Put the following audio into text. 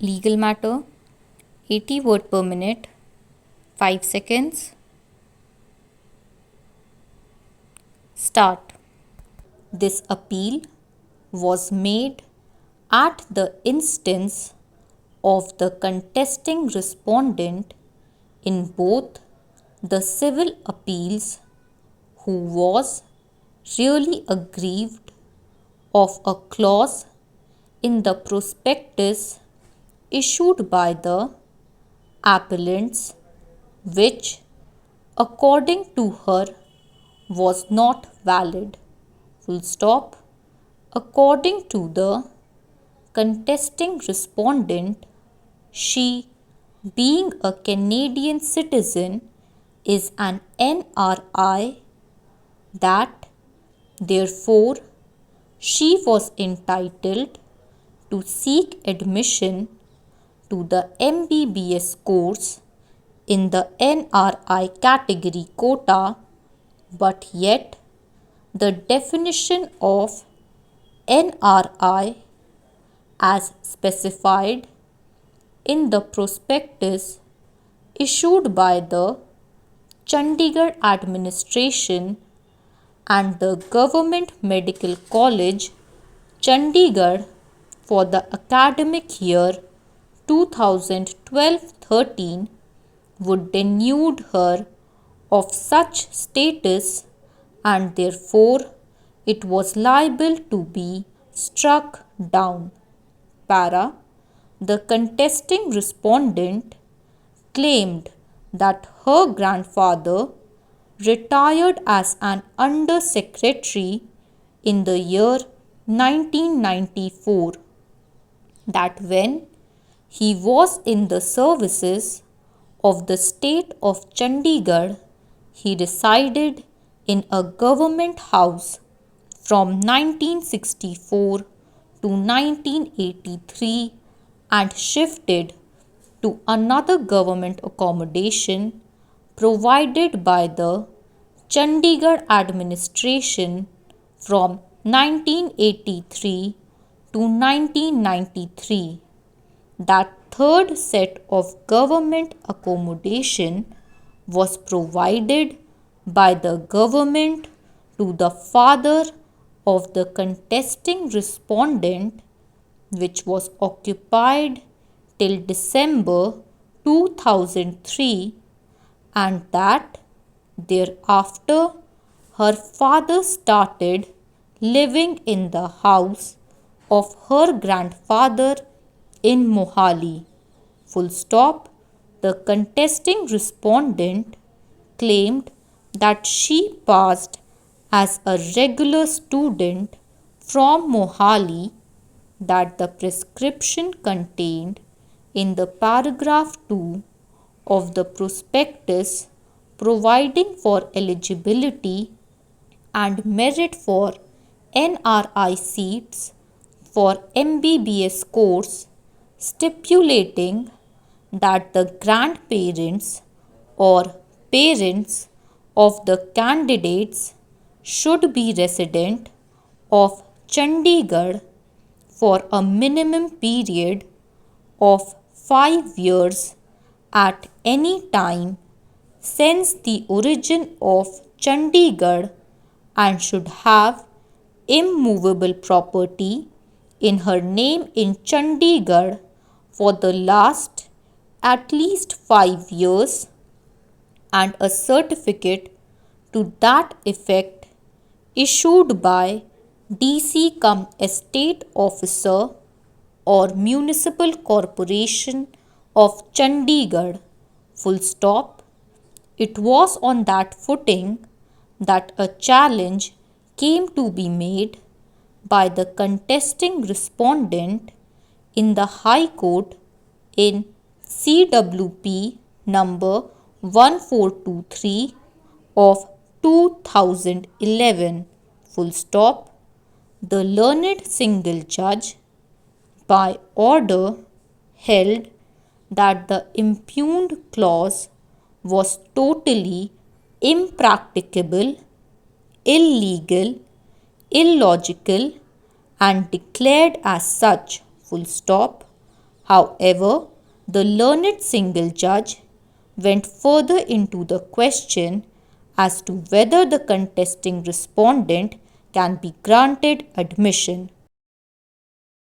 Legal matter 80 word per minute, 5 seconds. Start. This appeal was made at the instance of the contesting respondent in both the civil appeals, who was really aggrieved of a clause in the prospectus issued by the appellants, which, according to her, was not valid. Full stop. According to the contesting respondent, she, being a Canadian citizen, is an NRI, that, therefore, she was entitled to seek admission to the MBBS course in the NRI category quota, but yet the definition of NRI as specified in the prospectus issued by the Chandigarh administration and the Government Medical College, Chandigarh, for the academic year 2012-13 would denude her of such status, and therefore it was liable to be struck down. Para. The contesting respondent claimed that her grandfather retired as an under secretary in the year 1994, that when he was in the services of the state of Chandigarh, he resided in a government house from 1964 to 1983 and shifted to another government accommodation provided by the Chandigarh administration from 1983 to 1993. That third set of government accommodation was provided by the government to the father of the contesting respondent, which was occupied till December 2003, and that thereafter her father started living in the house of her grandfather in Mohali. Full stop. The contesting respondent claimed that she passed as a regular student from Mohali, that the prescription contained in the paragraph 2 of the prospectus providing for eligibility and merit for NRI seats for MBBS course, stipulating that the grandparents or parents of the candidates should be resident of Chandigarh for a minimum period of 5 years at any time since the origin of Chandigarh, and should have immovable property in her name in Chandigarh for the last at least 5 years, and a certificate to that effect issued by DC cum estate officer or municipal corporation of Chandigarh. Full stop. It was on that footing that a challenge came to be made by the contesting respondent in the High Court in CWP number 1423 of 2011. Full stop. The learned single judge, by order, held that the impugned clause was totally impracticable, illegal, illogical, and declared as such. Full stop. However, the learned single judge went further into the question as to whether the contesting respondent can be granted admission